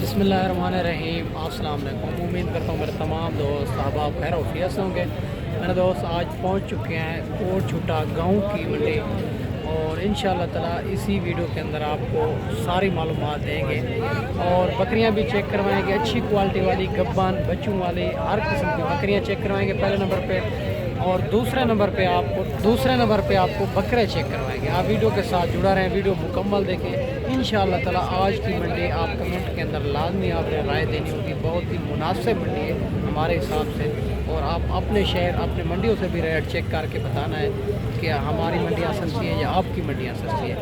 बिस्मिल्लाहिर्रहमानिर्रहीम। अस्सलाम वालेकुम। उम्मीद करता हूँ मेरे तमाम दोस्त अहबाब खैर वफियत से होंगे। मेरे दोस्त आज पहुँच चुके हैं कोट छुटा गाँव की मंडी और इंशाअल्लाह ताला इसी वीडियो के अंदर आपको सारी मालूमात देंगे और बकरियां भी चेक करवाएंगे। अच्छी क्वालिटी वाली गब्बान बच्चों वाली हर किस्म की बकरियां चेक करवाएंगे पहले नंबर पे, और दूसरे नंबर पे आपको बकरे चेक करवाएंगे। आप वीडियो के साथ जुड़ा रहें, वीडियो मुकम्मल देखें। इंशाअल्लाह ताला आज की मंडी आप कमेंट के अंदर लाजमी आपने राय देनी होगी। बहुत ही मुनासिब मंडी है हमारे हिसाब से, और आप अपने शहर अपने मंडियों से भी रेट चेक करके बताना है कि हमारी मंडियाँ सस्ती हैं या आपकी मंडियाँ सस्ती हैं।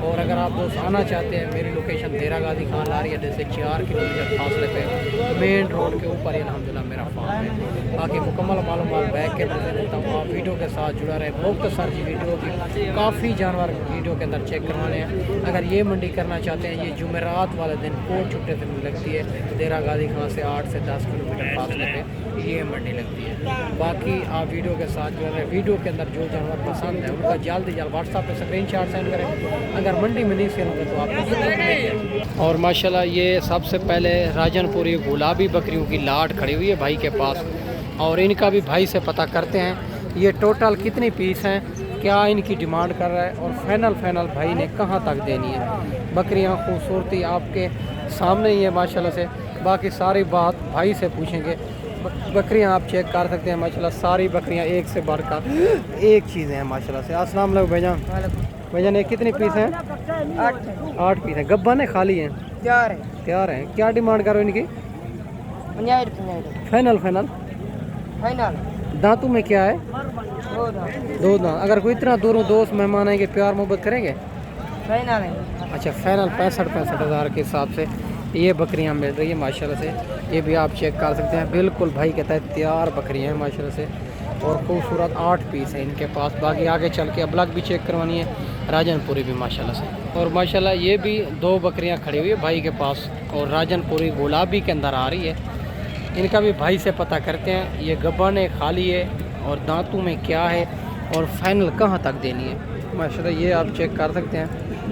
और अगर आप दोस्त आना चाहते हैं, मेरी लोकेशन देरा गाजी खान लारी अड्डे से 4 किलोमीटर फासले पे मेन रोड के ऊपर ही अल्हम्दुलिल्लाह मेरा फार्म है। बाकी मुकम्मल मालूमात बैक के अंदर देता हूँ। आप वीडियो के साथ जुड़ा रहे। मुख्तसर जी वीडियो की काफ़ी जानवर वीडियो के अंदर चेक करवाने हैं। अगर ये मंडी करना चाहते हैं, ये जुमेरात वाले दिन कोट छुट्टे से लगती है। देरा गाजी खान से 8 से 10 किलोमीटर फासले पे ये मंडी लगती है। बाकी आप वीडियो के साथ जुड़ रहे। वीडियो के अंदर जो जानवर पसंद है उनका जल्द से जल्द व्हाट्सएप पे स्क्रीनशॉट सेंड करें। अगर मंडी में नहीं सेल होगा तो आप। और माशाल्लाह ये सबसे पहले राजनपुरी गुलाबी बकरियों की लाट खड़ी हुई है भाई के पास, और इनका भी भाई से पता करते हैं ये टोटल कितनी पीस हैं, क्या इनकी डिमांड कर रहा है और फाइनल भाई ने कहाँ तक देनी है। बकरियाँ खूबसूरती आपके सामने ही है माशाल्लाह से। बाकी सारी बात भाई से पूछेंगे। बकरियां आप चेक कर सकते हैं माशाल्लाह, सारी बकरियां एक से बढ़कर एक चीज़ें हैं माशाल्लाह से। अस्सलाम वालेकुम भाईजान, ये कितनी पीस हैं? 8 पीस हैं। गब्बा ने खाली हैं? तैयार हैं। क्या डिमांड करो इनकी? फाइनल। दांतों में क्या है? 2 दांत। अगर कोई इतना दूरों दोस्त मेहमान आएंगे प्यार मोहब्बत करेंगे? अच्छा, फाइनल 65 हज़ार के हिसाब से ये बकरियां मिल रही है माशाल्लाह से। ये भी आप चेक कर सकते हैं। बिल्कुल भाई कहता है तैयार बकरियां हैं माशाल्लाह से, और खूबसूरत 8 पीस है इनके पास। बाकी आगे चल के अबलग भी चेक करवानी है, राजनपुरी भी माशाल्लाह से। और माशाल्लाह ये भी 2 बकरियां खड़ी हुई है भाई के पास, और राजनपुरी गुलाबी के अंदर आ रही है। इनका भी भाई से पता करते हैं ये गब्बाने खाली है और दांतों में क्या है और फाइनल कहाँ तक देनी है माशाल्लाह। ये आप चेक कर सकते हैं।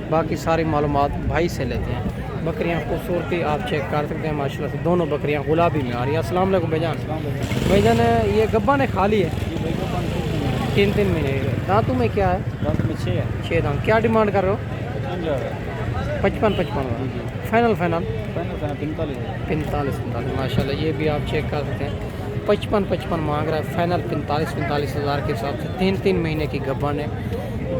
बाकी सारी मालूमात भाई से लेते हैं। बकरियां खूबसूरती आप चेक कर सकते हैं माशाल्लाह से। दोनों बकरियां गुलाबी में आ रही है। अस्सलाम वालेकुम भाईजान, ये गब्बा ने खाली है 3 महीने। दांतों में क्या है? दांतों में 6 दांत। क्या डिमांड कर रहे हो? 55 फाइनल 45 माशाल्लाह। ये भी आप चेक कर सकते हैं। 55 मांग रहा है। फाइनल 45 हज़ार के हिसाब से 3 महीने की गब्बा ने।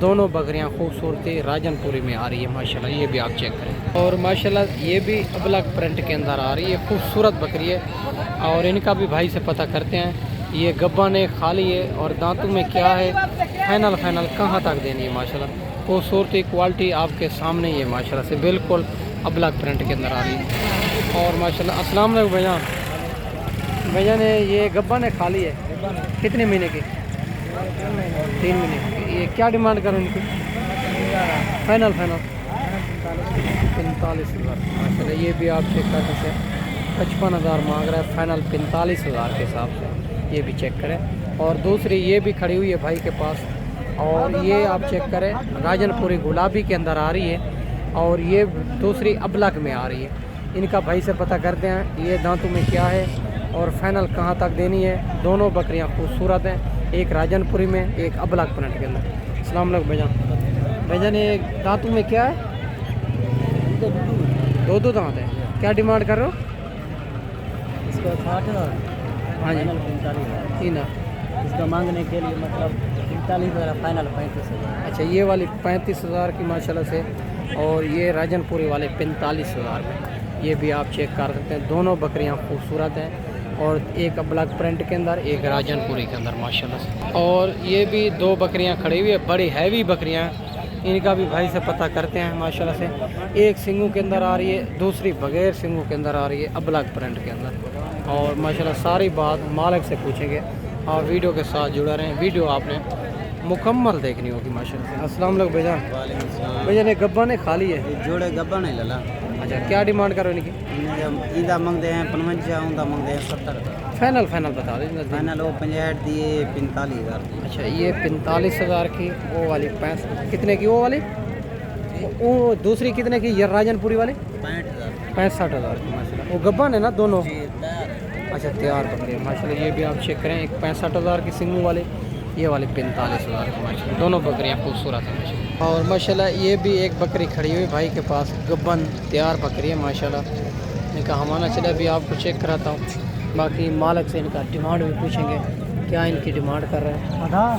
दोनों बकरियां खूबसूरती राजनपुरी में आ रही है माशाल्लाह। ये भी आप चेक करें। और माशाल्लाह ये भी अबलग प्रिंट के अंदर आ रही है, खूबसूरत बकरी है। और इनका भी भाई से पता करते हैं ये गब्बा ने खाली है और दांतों में क्या है, फाइनल कहाँ तक देनी है माशाल्लाह। खूबसूरती क्वालिटी आपके सामने ही है माशाल्लाह से। बिल्कुल अबलग प्रिंट के अंदर आ रही है। और माशाल्लाह अस्सलाम वालेकुम भाईजान, ये गब्बा ने खाली है कितने महीने की? 3 महीने की। ये क्या डिमांड करो इनकी? फाइनल 45 हज़ार माशाल्लाह। ये भी आप चेक कर सकते हैं। 55 हज़ार मांग रहा है, फाइनल 45 हज़ार के हिसाब से। ये भी चेक करें। और दूसरी ये भी खड़ी हुई है भाई के पास, और ये आप चेक करें राजनपुरी गुलाबी के अंदर आ रही है, और ये दूसरी अबलग में आ रही है। इनका भाई से पता करते हैं ये दांतों में क्या है और फाइनल कहाँ तक देनी है। दोनों बकरियाँ खूबसूरत हैं, एक राजनपुरी में एक अबलग प्रिंट के अंदर। अस्सलाम वालेकुम भाईजान, ये दांतों में क्या है? 2 दांत है। क्या डिमांड कर रहे हो? इसको 60 हज़ार। हाँ जी, 3 इसका मांगने के लिए मतलब 45 हज़ार, फाइनल 35 हज़ार। अच्छा, ये वाली 35 हज़ार की माशाल्लाह से, और ये राजनपुरी वाले 45 हज़ार में। ये भी आप चेक कर सकते हैं। दोनों बकरियां खूबसूरत हैं, और एक ब्लैक प्रिंट के अंदर एक राजनपुरी के अंदर माशाल्लाह से। और ये भी 2 बकरियां खड़ी हुई है, बड़ी हैवी बकरियां। इनका भी भाई से पता करते हैं माशाल्लाह से। एक सिंगों के अंदर आ रही है, दूसरी बगैर सिंगों के अंदर आ रही है ब्लैक प्रिंट के अंदर। और माशाल्लाह सारी बात मालिक से पूछेंगे। और वीडियो के साथ जुड़ा रहें, वीडियो आपने मुकम्मल देखनी होगी माशाल्लाह से। अस्सलाम वालेकुम भाईजान, ये गब्बा ने खाली है? जोड़े गब्बा नहीं लला। अच्छा, क्या डिमांड करो इनकी? ईदा मंगते हैं 55, उनका मंगते हैं 70। फाइनल बता दें। फाइनल वो 65 दिए, 45 हज़ार। अच्छा, ये 45 हज़ार की। वो वाली 65 कितने की? वो वाली वो दूसरी कितने की? ये राजनपुरी वाली 65 हज़ार। 65,000 की माशाल्लाह। वो गब्बन है ना दोनों? अच्छा तैयार बकरे माशाल्लाह। ये भी आप चेक करें, एक 65,000 की सिंगू वाले, ये वाले 45,000 की माशाल्लाह। दोनों बकरियाँ खूबसूरत हैं माशाल्लाह। और माशाल्लाह ये भी एक बकरी खड़ी हुई भाई के पास, गब्बन तैयार बकरी है माशाल्लाह। इनका हमारा चला अभी आपको चेक कराता हूँ। बाकी मालिक से इनका डिमांड भी पूछेंगे, क्या इनकी डिमांड कर रहे हैं,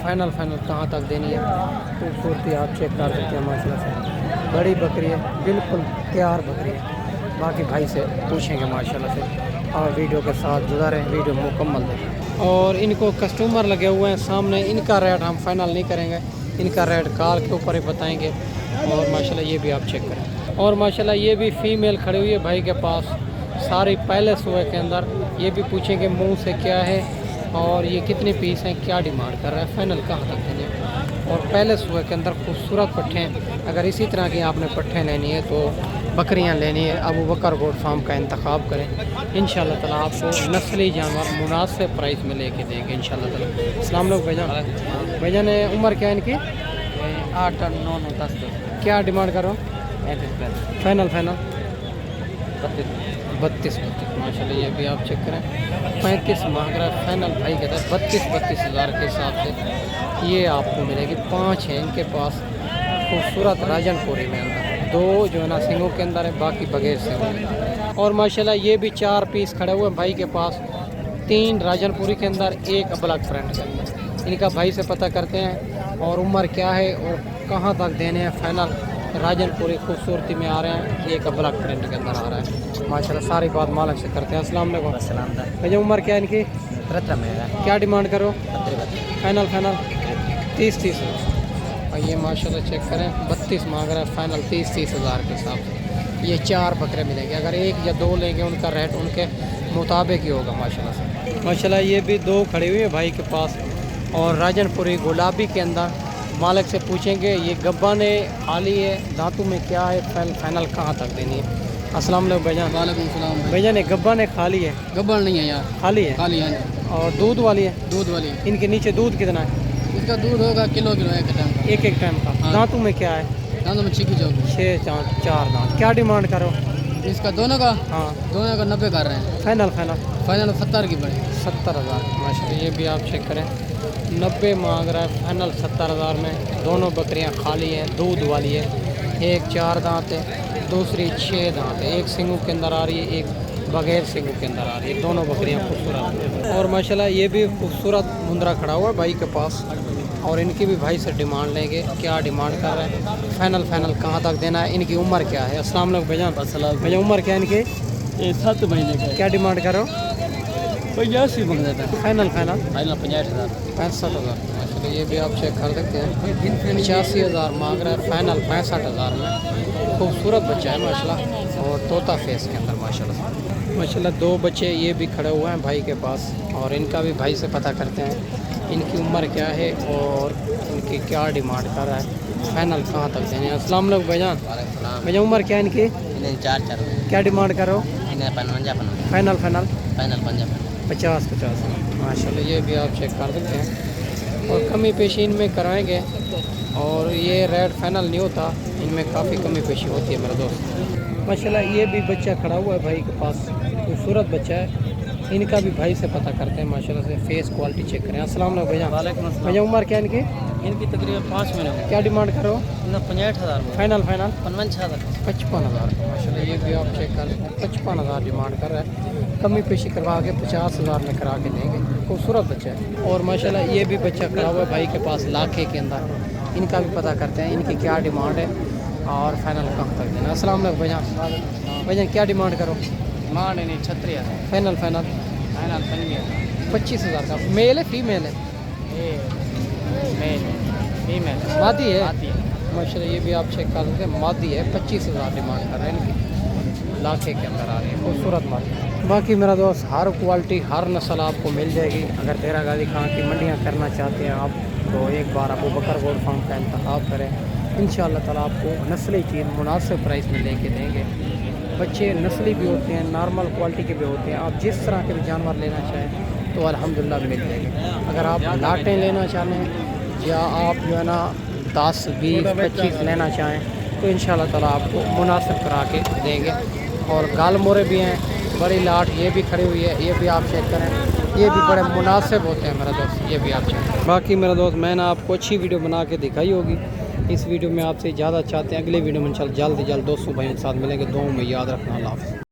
फाइनल कहाँ तक देनी है। खूबसूरती आप चेक कर सकते हैं माशाल्लाह से। बड़ी बकरी है, बिल्कुल तैयार बकरी है। बाकी भाई से पूछेंगे माशाल्लाह से। और वीडियो के साथ जुड़ा रहें, वीडियो मुकम्मल देखें। और इनको कस्टमर लगे हुए हैं सामने, इनका रेट हम फाइनल नहीं करेंगे, इनका रेट कॉल के ऊपर ही बताएंगे। और माशाल्लाह ये भी आप चेक करें। और माशाल्लाह ये भी फीमेल खड़ी हुई है भाई के पास, सारी पहले सुबह के अंदर। ये भी पूछेंगे मुंह से क्या है और ये कितने पीस हैं, क्या डिमांड कर रहा है, फाइनल कहाँ तक देंगे। और पहले सुबह के अंदर खूबसूरत पट्ठे हैं। अगर इसी तरह की आपने पट्ठे लेनी है तो बकरियां लेनी है, अबू बकर गोट फार्म का इंतखाब करें। इंशाल्लाह ताला आपको नस्ली जानवर मुनासिब प्राइस में लेके देंगे इंशाल्लाह ताला। अस्सलाम वालेकुम भाईजान। भाईजान उम्र क्या है इनकी? 8 और 9 10 क्या डिमांड करो? 35 फाइनल 32 माशाल्लाह। ये भी आप चेक करें, 35 मांग रहा है फाइनल भाई कहता है। 32 हज़ार के हिसाब से ये आपको मिलेगी। 5 हैं इनके पास खूबसूरत राजनपुरी में अंदर, 2 जो है ना सिंगों के अंदर है, बाकी बगैर से होंगे। और माशाल्लाह ये भी 4 पीस खड़े हुए हैं भाई के पास, 3 राजनपुरी के अंदर, 1 ब्लैक फ्रंट के अंदर। इनका भाई से पता करते हैं और उम्र क्या है और कहाँ तक देने हैं फाइनल। राजनपुरी खूबसूरती में आ रहे हैं, एक ब्लैक प्रिंट के अंदर आ रहा है माशाल्लाह। सारी बात मालिक से करते हैं। अस्सलाम वालेकुम। भैया उम्र क्या है इनकी? 13 में क्या डिमांड करो? 32 फाइनल 30 और ये माशाल्लाह चेक करें, 32 मांग रहा है फाइनल 30 हज़ार के हिसाब से। ये 4 बकरे मिलेंगे, अगर 1 या 2 लेंगे उनका रेट उनके मुताबिक ही होगा माशाल्लाह से। माशाल्लाह ये भी 2 खड़ी हुई है भाई के पास और राजनपुरी गुलाबी के अंदर। मालिक से पूछेंगे ये गब्बा ने खाली है, दांतों में क्या है, फाइनल कहाँ तक देनी है। अस्सलाम वालेकुम भाईजान। वालेकुम सलाम। भैया ने गब्बा ने खाली है? गब्बर नहीं है यार, खाली है। खाली है। और दूध वाली है? दूध वाली है। इनके नीचे दूध कितना है? इसका दूध होगा किलो एक टाइम। एक टाइम का। हाँ। दांतों में क्या है? दांतों में चिकी चौक। 6 दांत, 4 दांत। क्या डिमांड करो? इसका दोनों का हाँ 90 कर रहे हैं। फाइनल फाइनल 70 की पड़ी। 70,000 माशाल्लाह। ये भी आप चेक करें, 90 मांग रहा है फाइनल 70,000 में। दोनों बकरियां खाली हैं, दूध वाली है। एक 4 दांत है, दूसरी 6 दांत है। एक सिंगू के अंदर आ रही है, एक बगैर सिंगू के अंदर आ रही है। दोनों बकरियां खूबसूरत। और माशाल्लाह ये भी खूबसूरत मुंद्रा खड़ा हुआ है भाई के पास और इनकी भी भाई से डिमांड लेंगे, क्या डिमांड कर रहे हैं, फाइनल कहाँ तक देना है, इनकी उम्र क्या है। अस्सलाम वालेकुम भाईजान। भैया उम्र क्या है इनकी? 7 महीने का। क्या डिमांड करो? 85 मांग देता है। Final final 65,000। 65,000 माशाल्लाह। ये भी आप चेक कर सकते हैं, 85,000 मांग रहा है फाइनल 65,000 में। खूबसूरत बच्चा है माशाल्लाह और तोता फेस के अंदर माशाल्लाह। 2 बच्चे ये भी खड़े हुए हैं भाई के पास और इनका भी भाई से पता करते हैं इनकी उम्र क्या है और इनकी क्या डिमांड कर रहा है, फाइनल कहाँ तक देने हैं। अस्सलाम वालेकुम भाईजान। भैया उम्र क्या है इनकी? 4 क्या डिमांड करो? फाइनल 50 माशाल्लाह। ये भी आप चेक कर सकते हैं और कमी पेशी इनमें कराएंगे और ये रेट फाइनल नहीं होता, इनमें काफ़ी कमी पेशी होती है मेरा दोस्त माशाल्लाह। ये भी बच्चा खड़ा हुआ है भाई के पास, खूबसूरत बच्चा है। इनका भी भाई से पता करते हैं माशाल्लाह से, फेस क्वालिटी चेक करें। अस्सलाम वालेकुम भैया। वालेकुम अस्सलाम। भैया उम्र क्या है इनकी? इनकी तकरीबन 5 महीने। क्या डिमांड करो? 65,000। फाइनल 55,000। 55,000 माशाल्लाह। ये भी आप चेक कर सकते हैं, 55,000 डिमांड कर रहा है। कमी पेशी करवा के 50,000 में करा के देंगे। खूबसूरत बच्चा है और माशाल्लाह ये भी बच्चा खड़ा हुआ है भाई के पास लाखे के अंदर। इनका भी पता करते हैं इनकी क्या डिमांड है और फाइनल कहाँ तक देना। अस्सलाम वालेकुम भैया। भैया क्या डिमांड करो? डिमांड नहीं 36,000। फाइनल फाइनल 25,000 का। मेल है फीमेल है? मेल फीमेल मादी है माशाल्लाह। ये भी आप चेक कर सकते हैं, मादी है। 25,000 डिमांड कर रहे हैं इनकी, लाखे के अंदर आ रही है, खूबसूरत मादी। बाकी मेरा दोस्त हर क्वालिटी हर नस्ल आपको मिल जाएगी। अगर तेरा गाजी खां की मंडियाँ करना चाहते हैं आप तो एक बार अबू बकर गोट फार्म का इंतखाब करें। इंशाअल्लाह ताला आपको नस्ली चीज़ मुनासिब प्राइस में लेके देंगे। बच्चे नस्ली भी होते हैं, नॉर्मल क्वालिटी के भी होते हैं। आप जिस तरह के भी जानवर लेना चाहें तो अल्हम्दुलिल्लाह मिल जाएंगे। अगर आप लाटें लेना चाहें या आप जो है ना 10, 20, 25 लेना चाहें तो इंशाअल्लाह ताला आपको मुनासिब करा के देंगे। और गाल मोरे भी हैं, बड़ी लाट ये भी खड़ी हुई है, ये भी आप चेक करें, ये भी बड़े मुनासिब होते हैं मेरा दोस्त, ये भी आप चेक करें। बाकी मेरा दोस्त मैंने आपको अच्छी वीडियो बना के दिखाई होगी। इस वीडियो में आपसे ज़्यादा चाहते हैं, अगले वीडियो में इंशाल्लाह जल्द से जल्द दोस्तों भाइयों के साथ मिलेंगे। दुआओं में याद रखना। अल्लाह हाफ़िज़।